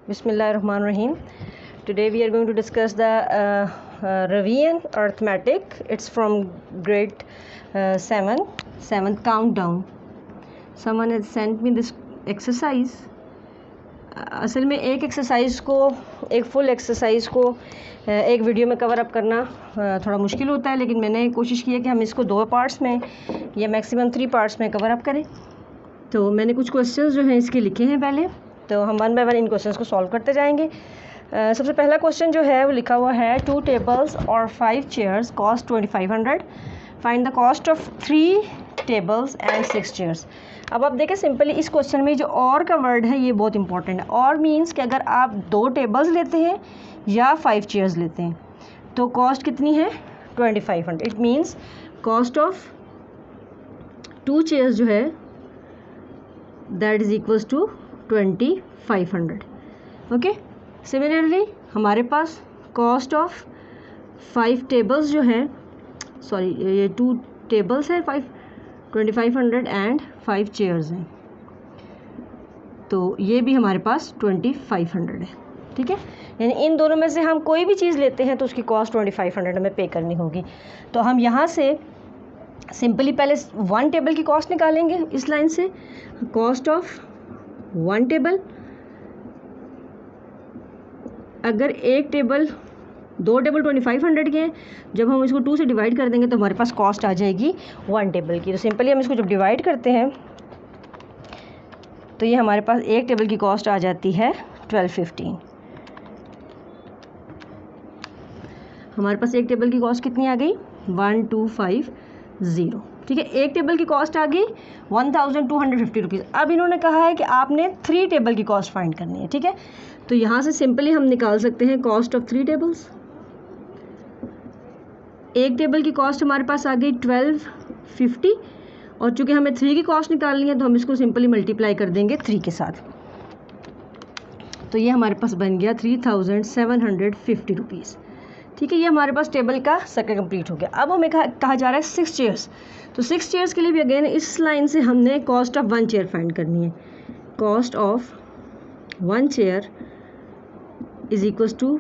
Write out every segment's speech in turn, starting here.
Bismillahirrahmanirrahim. Today we are going to discuss the Ravian arithmetic. It's from grade 7, 7th countdown. Someone has sent me this exercise. असल में एक exercise को, एक full exercise को एक video में cover up करना थोड़ा मुश्किल होता है, लेकिन मैंने कोशिश की है कि हम इसको 2 पार्ट्स में या मैक्सिमम 3 पार्ट्स में कवर अप करें। तो मैंने कुछ क्वेश्चंस जो हैं इसके लिखे हैं पहले, तो हम 1 बाय 1 इन क्वेश्चंस को सॉल्व करते जाएंगे। सबसे पहला क्वेश्चन जो है वो लिखा हुआ है 2 टेबल्स और 5 chairs cost 2500, find the cost of 3 tables and 6 chairs. अब आप देखें सिंपली इस क्वेश्चन में जो और का वर्ड है ये बहुत इंपॉर्टेंट है। और मीन्स कि अगर आप 2 टेबल्स लेते हैं या 5 चेयर्स लेते हैं तो कॉस्ट कितनी है 2500। It means cost of 2 chairs जो है that is equals to 2500। Okay, similarly हमारे पास कॉस्ट ऑफ 5 टेबल्स जो है, सॉरी ये 2 टेबल्स है 2500 एंड 5 चेयर्स हैं, तो ये भी हमारे पास 2500 है। ठीक है, यानी इन दोनों में से हम कोई भी चीज़ लेते हैं तो उसकी कॉस्ट 2500 हमें पे करनी होगी। तो हम यहाँ से सिंपली पहले 1 टेबल की कॉस्ट निकालेंगे इस लाइन से। कॉस्ट ऑफ 1 टेबल, अगर एक टेबल 2 टेबल 2500 के हैं, जब हम इसको 2 से डिवाइड कर देंगे तो हमारे पास कॉस्ट आ जाएगी 1 टेबल की। तो सिंपली हम इसको जब डिवाइड करते हैं तो ये हमारे पास एक टेबल की कॉस्ट आ जाती है 1215। हमारे पास एक टेबल की कॉस्ट कितनी आ गई 1250। ठीक है, एक टेबल की कॉस्ट आ गई 1250 रुपीज़। अब इन्होंने कहा है कि आपने 3 टेबल की कॉस्ट फाइंड करनी है। ठीक है, तो यहाँ से सिंपली हम निकाल सकते हैं कॉस्ट ऑफ 3 टेबल्स। एक टेबल की कॉस्ट हमारे पास आ गई 1250, और चूँकि हमें 3 की कॉस्ट निकालनी है तो हम इसको सिंपली मल्टीप्लाई कर देंगे 3 के साथ। तो ये हमारे पास बन गया 3750 रुपीज़। ठीक है, ये हमारे पास टेबल का सर्कल कंप्लीट हो गया। अब हमें कहा जा रहा है 6 चेयर्स। तो 6 चेयर्स के लिए भी अगेन इस लाइन से हमने कॉस्ट ऑफ 1 चेयर फाइंड करनी है। Cost of 1 chair is equals to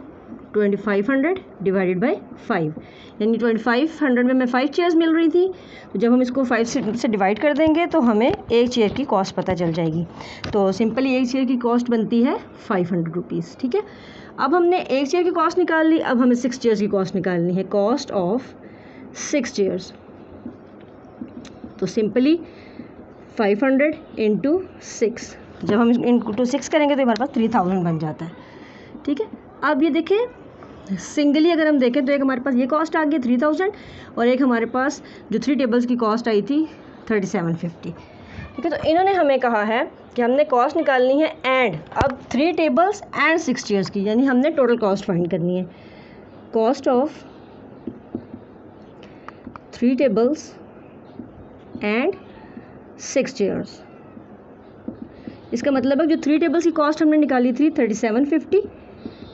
2500 divided by 5, यानी 2500 में 5 चेयर्स मिल रही थी, तो जब हम इसको 5 से डिवाइड कर देंगे तो हमें एक चेयर की कॉस्ट पता चल जाएगी। तो सिंपली एक चेयर की कॉस्ट बनती है 500 रुपीज़। ठीक है, अब हमने एक चेयर की कॉस्ट निकाल ली, अब हमें 6 चेयर्स की कॉस्ट निकालनी है। कॉस्ट ऑफ 6 चेयर्स, तो सिंपली 500 इंटू 6, जब हम इंटू 6 करेंगे तो हमारे पास 3000 बन जाता है। ठीक है, अब ये देखें सिंगली अगर हम देखें तो एक हमारे पास ये कॉस्ट आ गई 3000, और एक हमारे पास जो 3 टेबल्स की कॉस्ट आई थी 3750। ठीक है, तो इन्होंने हमें कहा है कि हमने कॉस्ट निकालनी है एंड अब 3 टेबल्स एंड 6 चेयर्स की, यानी हमने टोटल कॉस्ट फाइंड करनी है। Cost of 3 tables and 6 chairs. इसका मतलब है जो 3 टेबल्स की कॉस्ट हमने निकाली थी 3750,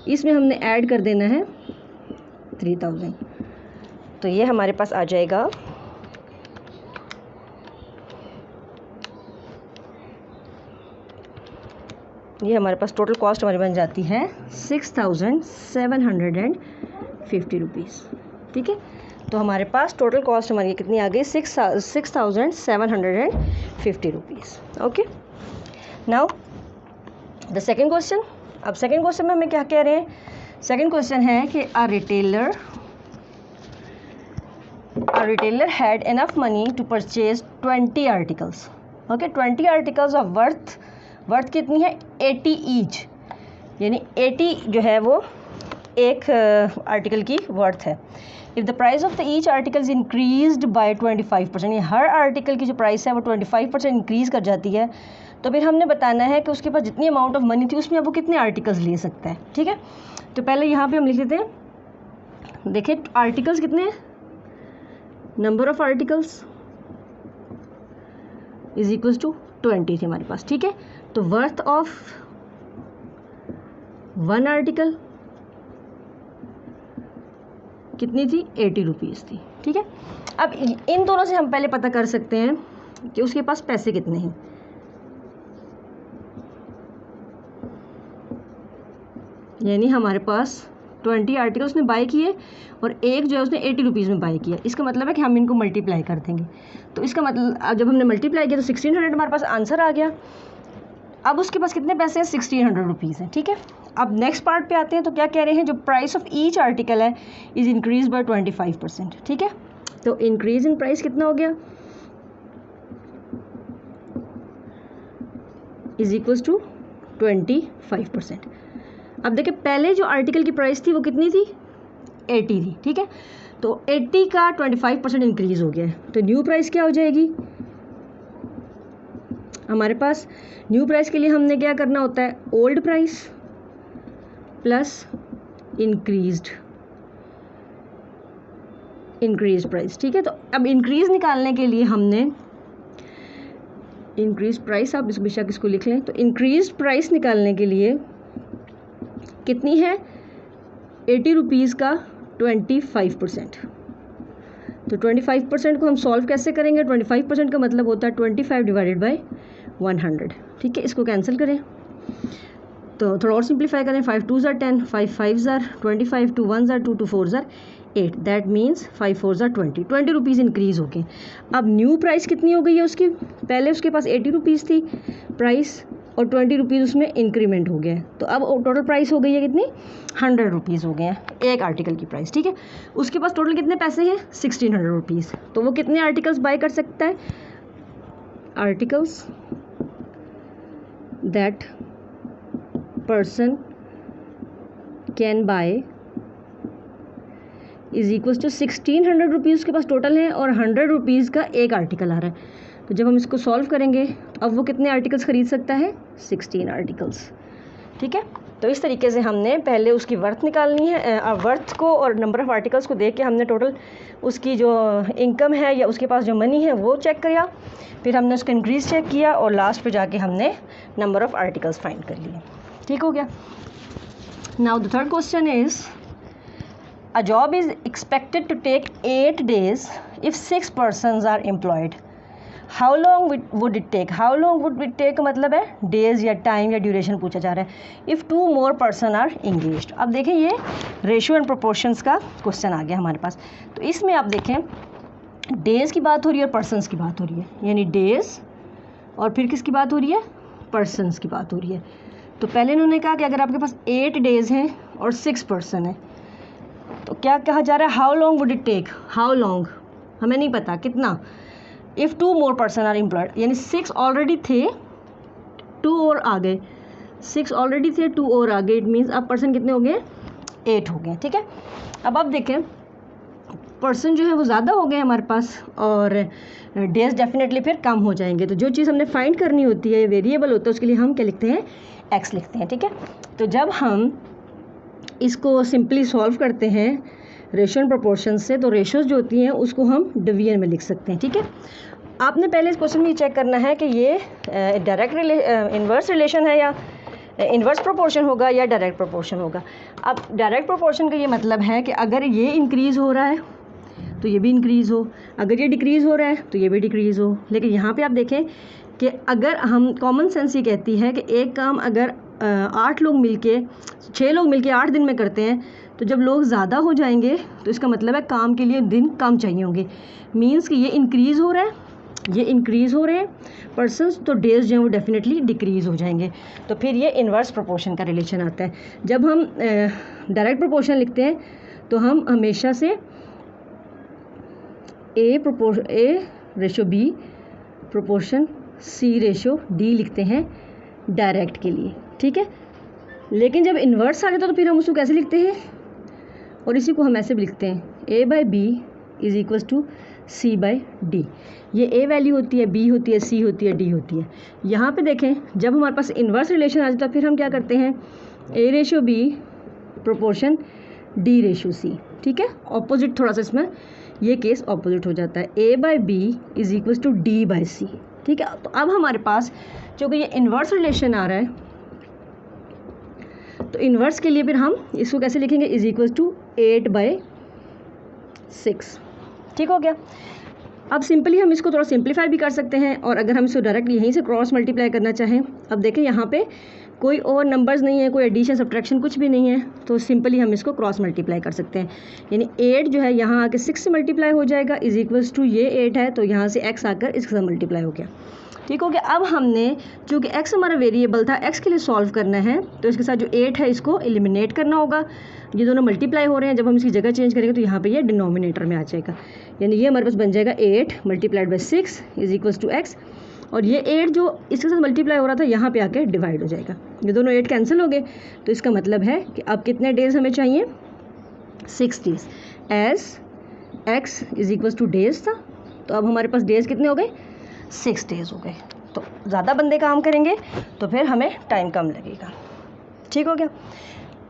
इसमें हमने ऐड कर देना है 3000, तो ये हमारे पास आ जाएगा ये हमारे पास टोटल कॉस्ट हमारी बन जाती है 6750 रुपीज़। ठीक है, तो हमारे पास टोटल कॉस्ट हमारी कितनी आ गई 6750 rupees. Okay, now the second question. अब सेकेंड क्वेश्चन में हमें क्या कह रहे हैं, सेकेंड क्वेश्चन है कि a retailer had enough money to purchase 20 articles. Okay, 20 articles of worth कितनी है 80 ईच, यानी 80 जो है वो एक आर्टिकल की वर्थ है। If the price of the each article is increased by 25%, यानी हर आर्टिकल की जो प्राइस है वो 25% इंक्रीज़ कर जाती है, तो फिर हमने बताना है कि उसके पास जितनी अमाउंट ऑफ मनी थी उसमें वो कितने आर्टिकल्स ले सकता है। ठीक है, तो पहले यहाँ पे हम लिख लेते हैं, देखिए आर्टिकल्स कितने हैं, number of articles is equals to 20 थी हमारे पास। ठीक है, तो वर्थ ऑफ 1 आर्टिकल कितनी थी 80 रुपीज़ थी। ठीक है, अब इन दोनों से हम पहले पता कर सकते हैं कि उसके पास पैसे कितने हैं। यानी हमारे पास 20 आर्टिकल उसने बाय किए और एक जो है उसने 80 रुपीज़ में बाय किया। इसका मतलब है कि हम इनको मल्टीप्लाई कर देंगे। तो इसका मतलब जब हमने मल्टीप्लाई किया तो 1600 हमारे पास आंसर आ गया। अब उसके पास कितने पैसे हैं? 1600 रुपीज़ हैं। ठीक है, अब नेक्स्ट पार्ट पे आते हैं। तो क्या कह रहे हैं, जो प्राइस ऑफ ईच आर्टिकल है इज़ इंक्रीज बाय 25%। ठीक है, तो इंक्रीज इन प्राइस कितना हो गया? Is equals to 25%। अब देखिए पहले जो आर्टिकल की प्राइस थी वो कितनी थी? 80 थी। ठीक है, तो 80 का 25% इंक्रीज़ हो गया है। तो न्यू प्राइस क्या हो जाएगी हमारे पास? न्यू प्राइस के लिए हमने क्या करना होता है? Old price plus increase price. ठीक है, तो अब इंक्रीज निकालने के लिए हमने इंक्रीज प्राइस, आप इस बेशक इसको लिख लें। तो इंक्रीज प्राइस निकालने के लिए कितनी है? 80 रुपीज़ का 25%। तो 25% को हम सॉल्व कैसे करेंगे? 25% का मतलब होता है 25 डिवाइडेड बाय 100। ठीक है, इसको कैंसिल करें तो थोड़ा और सिंप्लीफाई करें। 5 2 ज़ार 10, 5 5 ज़ार 25, 2 1 ज़ार 2, 2 4 ज़ार 8। दैट मीन्स 5 4 ज़ार 20 रुपीज़ इंक्रीज़ हो गए। अब न्यू प्राइस कितनी हो गई है उसकी? पहले उसके पास 80 रुपीज़ थी प्राइस और 20 रुपीज़ उसमें इंक्रीमेंट हो गया है। तो अब टोटल प्राइस हो गई है कितनी? 100 रुपीज़ हो गए हैं एक आर्टिकल की प्राइस। ठीक है, उसके पास टोटल कितने पैसे हैं? 1600 रुपीज़। तो वो कितने आर्टिकल्स बाय कर सकता है? Articles that person can buy is equals to 1600 rupees उसके पास टोटल है और 100 रुपीज़ का एक आर्टिकल आ रहा है। तो जब हम इसको सॉल्व करेंगे तो अब वो कितने आर्टिकल्स ख़रीद सकता है? 16 आर्टिकल्स। ठीक है, तो इस तरीके से हमने पहले उसकी वर्थ निकालनी है। वर्थ को और नंबर ऑफ़ आर्टिकल्स को देख के हमने टोटल उसकी जो इनकम है या उसके पास जो मनी है वो चेक किया, फिर हमने उसका इंक्रीज़ चेक किया और लास्ट पे जाके हमने नंबर ऑफ़ आर्टिकल्स फाइंड कर लिए। ठीक हो गया। Now the third question is a job is expected to take 8 days if 6 persons are employed. How long would it take? How long would it take मतलब है days या time या duration पूछा जा रहा है। if 2 more person are engaged। अब देखें ये रेशियो एंड प्रोपोर्शंस का क्वेश्चन आ गया हमारे पास। तो इसमें आप देखें डेज़ की बात हो रही है और पर्सनस की बात हो रही है, यानी डेज़ और फिर किसकी बात हो रही है? पर्सनस की बात हो रही है। तो पहले इन्होंने कहा कि अगर आपके पास 8 डेज़ हैं और 6 पर्सन है तो क्या कहा जा रहा है? How long would it take? How long हमें नहीं पता कितना। If 2 more person are employed, यानी 6 ऑलरेडी थे 2 और आ गए, 6 ऑलरेडी थे 2 और आ गए। इट मीन्स अब पर्सन कितने हो गए? 8 हो गए। ठीक है, अब देखें पर्सन जो है वो ज़्यादा हो गए हमारे पास और डेज डेफिनेटली फिर कम हो जाएंगे। तो जो चीज़ हमने फाइंड करनी होती है वेरिएबल होता है उसके लिए हम क्या लिखते हैं? एक्स लिखते हैं। ठीक है, तो जब हम इसको सिंपली सॉल्व करते हैं रेशियो एंड प्रोपोर्शन से तो रेशियोज जो होती हैं उसको हम डिवीजन में लिख सकते हैं। ठीक है, आपने पहले इस क्वेश्चन में ये चेक करना है कि ये डायरेक्ट इन्वर्स रिलेशन है या इन्वर्स प्रोपोर्शन होगा या डायरेक्ट प्रोपोर्शन होगा। अब डायरेक्ट प्रोपोर्शन का ये मतलब है कि अगर ये इंक्रीज़ हो रहा है तो ये भी इंक्रीज़ हो, अगर ये डिक्रीज़ हो रहा है तो ये भी डिक्रीज़ हो। लेकिन यहाँ पे आप देखें कि अगर हम कॉमन सेंस ये कहती है कि एक काम अगर 8 लोग मिलके 6 लोग मिलके 8 दिन में करते हैं तो जब लोग ज़्यादा हो जाएंगे तो इसका मतलब है काम के लिए दिन कम चाहिए होंगे। मीन्स कि ये इंक्रीज़ हो रहा है, ये इंक्रीज़ हो रहे हैं पर्सनस, तो डेज जो हैं वो डेफिनेटली डिक्रीज़ हो जाएंगे। तो फिर ये इन्वर्स प्रोपोर्शन का रिलेशन आता है। जब हम डायरेक्ट प्रोपोर्शन लिखते हैं तो हम हमेशा से ए रेशो बी प्रोपोर्शन सी रेशो डी लिखते हैं डायरेक्ट के लिए। ठीक है, लेकिन जब इन्वर्स आ जाता है तो फिर हम उसको कैसे लिखते हैं? और इसी को हम ऐसे भी लिखते हैं A by B is equals to C by D. ये ए वैल्यू होती है, बी होती है, सी होती है, डी होती है। यहाँ पे देखें जब हमारे पास इन्वर्स रिलेशन आ जाता है फिर हम क्या करते हैं? A ratio B proportion D ratio C. ठीक है, ऑपोजिट थोड़ा सा इसमें ये केस ऑपोजिट हो जाता है। A by B is equals to D by C. ठीक है, तो अब हमारे पास जो कि ये इन्वर्स रिलेशन आ रहा है तो इन्वर्स के लिए फिर हम इसको कैसे लिखेंगे? Is equals to 8/6। ठीक हो गया। अब सिंपली हम इसको थोड़ा सिंप्लीफाई भी कर सकते हैं और अगर हम इसको डायरेक्ट यहीं से क्रॉस मल्टीप्लाई करना चाहें, अब देखें यहाँ पे कोई और नंबर्स नहीं है, कोई एडिशन सब्ट्रैक्शन कुछ भी नहीं है, तो सिंपली हम इसको क्रॉस मल्टीप्लाई कर सकते हैं। यानी 8 जो है यहाँ आके 6 से मल्टीप्लाई हो जाएगा, इज इक्वल्स टू ये 8 है तो यहाँ से x आकर इसके साथ मल्टीप्लाई हो गया। ठीक हो गया। अब हमने चूँकि x हमारा वेरिएबल था, x के लिए सॉल्व करना है तो इसके साथ जो 8 है इसको एलिमिनेट करना होगा। ये दोनों मल्टीप्लाई हो रहे हैं, जब हम इसकी जगह चेंज करेंगे तो यहाँ पे ये डिनोमिनेटर में आ जाएगा। यानी ये हमारे पास बन जाएगा 8 multiplied by 6 is equals to x, और ये 8 जो इसके साथ मल्टीप्लाई हो रहा था यहाँ पे आके डिवाइड हो जाएगा। ये दोनों 8 कैंसिल हो गए, तो इसका मतलब है कि अब कितने डेज हमें चाहिए, 6 days. As x is equals to days था, तो अब हमारे पास डेज कितने हो गए, 6 डेज हो गए। तो ज़्यादा बंदे काम करेंगे तो फिर हमें टाइम कम लगेगा। ठीक हो गया।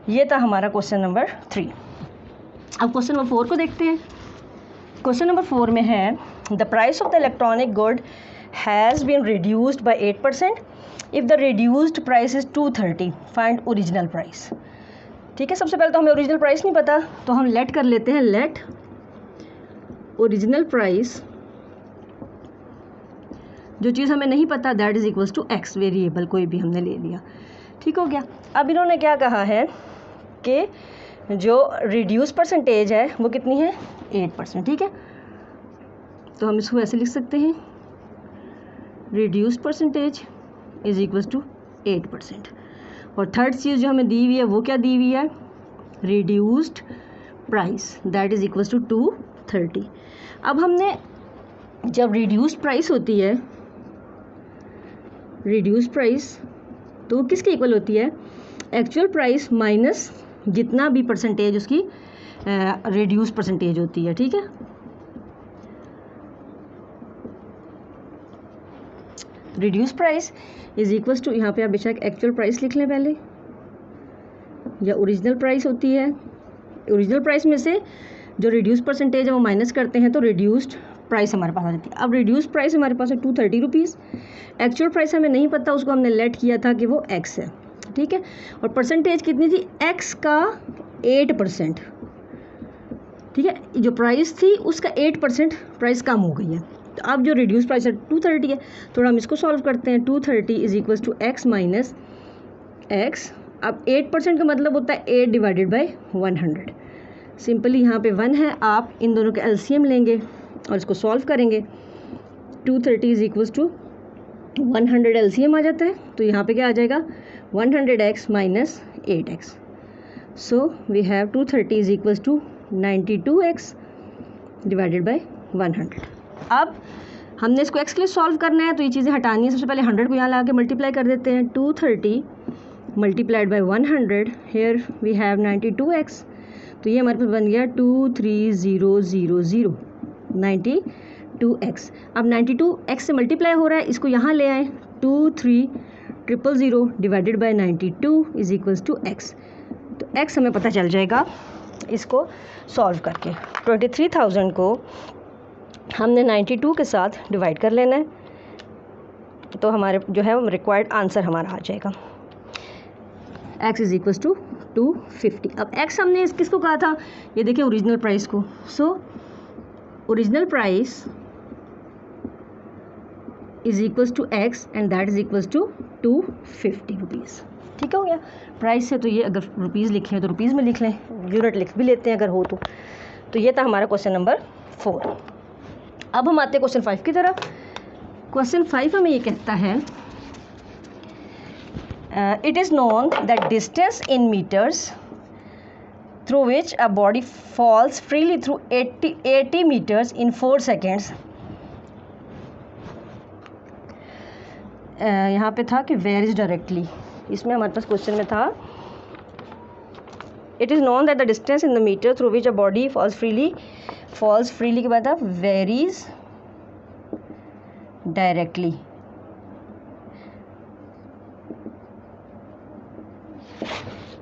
ये था हमारा क्वेश्चन नंबर 3। अब क्वेश्चन नंबर 4 को देखते हैं। क्वेश्चन नंबर 4 में है the price of the electronic good has been reduced by 8%। If the reduced price is 230, find original price. ठीक है, सबसे पहले तो हमें ओरिजिनल प्राइस नहीं पता, तो हम लेट कर लेते हैं, लेट ओरिजिनल प्राइस, जो चीज़ हमें नहीं पता that is equals to x, variable कोई भी हमने ले लिया। ठीक हो गया। अब इन्होंने क्या कहा है कि जो रिड्यूस परसेंटेज है वो कितनी है, 8%। ठीक है, तो हम इसको ऐसे लिख सकते हैं, reduce percentage is equals to 8%। और थर्ड चीज़ जो हमें दी हुई है वो क्या दी हुई है, reduced price that is equals to 230। अब हमने जब रिड्यूस्ड प्राइस होती है, रिड्यूस प्राइस तो वो किसके इक्वल होती है, एक्चुअल प्राइस माइनस जितना भी परसेंटेज उसकी रिड्यूस परसेंटेज होती है। ठीक है, reduce price is equals to, यहाँ पे आप बेशक एक्चुअल प्राइस लिख लें पहले, या ओरिजिनल प्राइस होती है। ओरिजिनल प्राइस में से जो रिड्यूस परसेंटेज है वो माइनस करते हैं तो रिड्यूस्ड प्राइस हमारे पास आ जाती है। अब रिड्यूस प्राइस हमारे पास है 230 रुपीज़। एक्चुअल प्राइस हमें नहीं पता, उसको हमने लेट किया था कि वो x है। ठीक है, और परसेंटेज कितनी थी, x का 8%। ठीक है, जो प्राइस थी उसका 8% प्राइस कम हो गई है। तो अब जो रिड्यूस प्राइस है 230 है, थोड़ा हम इसको सॉल्व करते हैं। 230 is equals to x minus x। अब 8% का मतलब होता है 8 डिवाइडेड बाई 100। सिंपली यहाँ पे 1 है, आप इन दोनों के एलसीएम लेंगे और इसको सॉल्व करेंगे। 230 इज इक्वल्स टू 100 एलसीएम आ जाता है, तो यहाँ पे क्या आ जाएगा, 100x minus 8x। So we have 230 is equals to 92x divided by 100। अब हमने इसको x के लिए सॉल्व करना है, तो ये चीज़ें हटानी है। सबसे पहले 100 को यहाँ ला के मल्टीप्लाई कर देते हैं। 230 multiplied by 100, here we have 92x, तो ये हमारे पास बन गया 23000 92x। अब 92x से मल्टीप्लाई हो रहा है, इसको यहाँ ले आए, 23000 divided by 92 is equals to x। तो x हमें पता चल जाएगा इसको सॉल्व करके। 23,000 को हमने 92 के साथ डिवाइड कर लेना है, तो हमारे जो है रिक्वायर्ड आंसर हमारा आ जाएगा, x इज इक्वल्स टू 250। अब x हमने किसको कहा था, ये देखिए ओरिजिनल प्राइस को। So original price is equals to x and that is equals to 250 rupees. ठीक हो गया। प्राइस है तो ये अगर रुपीज़ लिख लें तो रुपीज़ में लिख लें, यूनिट लिख भी लेते हैं अगर हो तो ये था हमारा क्वेश्चन नंबर 4। अब हम आते हैं क्वेश्चन 5 की तरफ। क्वेश्चन 5 हमें ये कहता है it is known that distance in metres through which a body falls freely through 80 metres in 4 seconds. यहाँ पे था कि वेरीज डायरेक्टली, इसमें हमारे पास क्वेश्चन में था it is known that the distance in the metre through which a body falls freely के बाद था varies directly.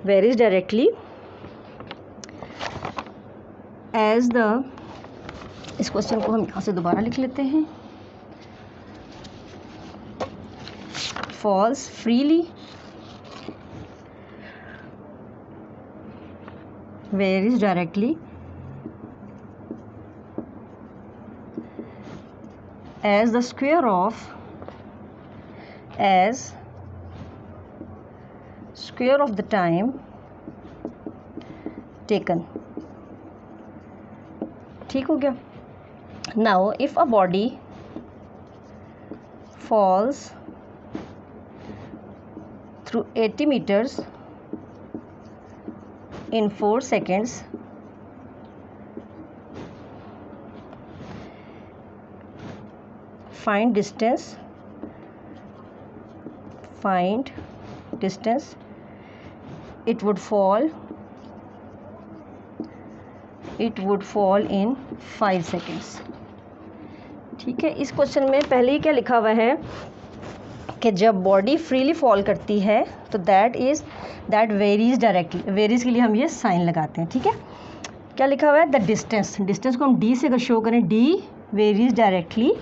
Varies directly as the, इस क्वेश्चन को हम यहाँ से दोबारा लिख लेते हैं, falls freely varies directly as the square of square of the time taken. ठीक हो गया। Now if a body falls through 80 meters in 4 seconds, find distance it would fall in 5 seconds। ठीक है, इस क्वेश्चन में पहले ही क्या लिखा हुआ है कि जब बॉडी फ्रीली फॉल करती है तो दैट वेरीज डायरेक्टली। वेरीज के लिए हम ये साइन लगाते हैं। ठीक है, क्या लिखा हुआ है? द डिस्टेंस को हम डी से अगर शो करें, डी वेरीज डायरेक्टली,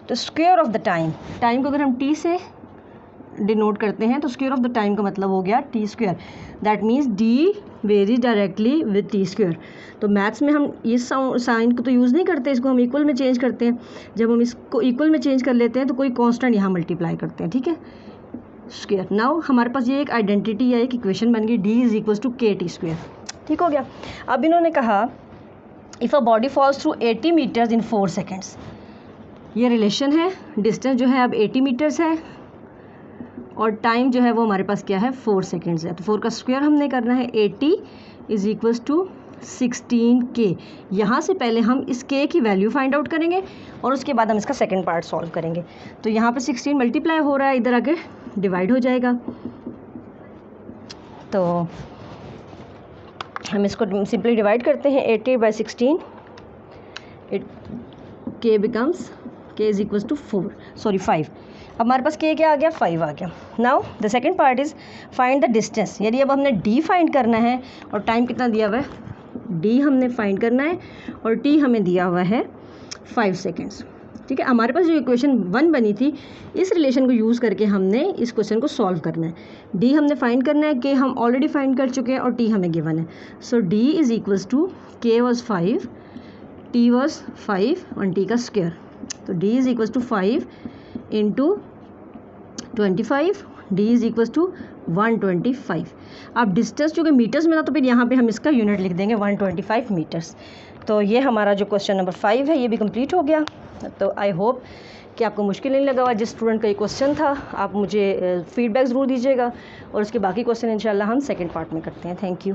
तो स्क्वायर ऑफ द टाइम को अगर हम टी से डिनोट करते हैं तो स्क्वायर ऑफ द टाइम का मतलब हो गया T square. That means D varies directly with T square. तो मैथ्स में हम इस साइन को तो यूज़ नहीं करते, इसको हम इक्वल में चेंज करते हैं। जब हम इसको इक्वल में चेंज कर लेते हैं तो कोई कांस्टेंट यहाँ मल्टीप्लाई करते हैं। ठीक है, स्क्वायर। नाउ हमारे पास ये एक आइडेंटिटी या एक इक्वेशन बन गई, D is equal to K T square. ठीक हो गया। अब इन्होंने कहा if a body falls through 80 metres in 4 seconds. ये रिलेशन है, डिस्टेंस जो है अब 80 मीटर्स है और टाइम जो है वो हमारे पास क्या है, 4 सेकेंड्स है। तो 4 का स्क्वायर हमने करना है, 80 इज इक्वल्स टू 16K। यहाँ से पहले हम इस K की वैल्यू फाइंड आउट करेंगे और उसके बाद हम इसका सेकंड पार्ट सॉल्व करेंगे। तो यहाँ पे 16 मल्टीप्लाई हो रहा है, इधर आके डिवाइड हो जाएगा। तो हम इसको सिंपली डिवाइड करते हैं, 80/16 K becomes K is equals to 5। अब हमारे पास K क्या आ गया, 5 आ गया। Now the second part is find the distance. यानी अब हमने D फाइंड करना है और टाइम कितना दिया हुआ है, D हमने फाइंड करना है और T हमें दिया हुआ है 5 सेकेंड्स। ठीक है, हमारे पास जो इक्वेशन 1 बनी थी, इस रिलेशन को यूज़ करके हमने इस क्वेश्चन को सॉल्व करना है। D हमने फाइंड करना है, K हम ऑलरेडी फाइंड कर चुके हैं और T हमें गिवन है। So D is equals to K was 5, T was 5 और T का स्क्वायर। तो D is equals to 5 into 25, D is equals to 125। अब डिस्टेंस चूँकि मीटर्स में था तो फिर यहाँ पे हम इसका यूनिट लिख देंगे 125 मीटर्स। तो ये हमारा जो क्वेश्चन नंबर 5 है ये भी कंप्लीट हो गया। तो आई होप कि आपको मुश्किल नहीं लगा हुआ। जिस स्टूडेंट का ये क्वेश्चन था आप मुझे फीडबैक ज़रूर दीजिएगा और उसके बाकी क्वेश्चन इंशाल्लाह हम सेकंड पार्ट में करते हैं। Thank you.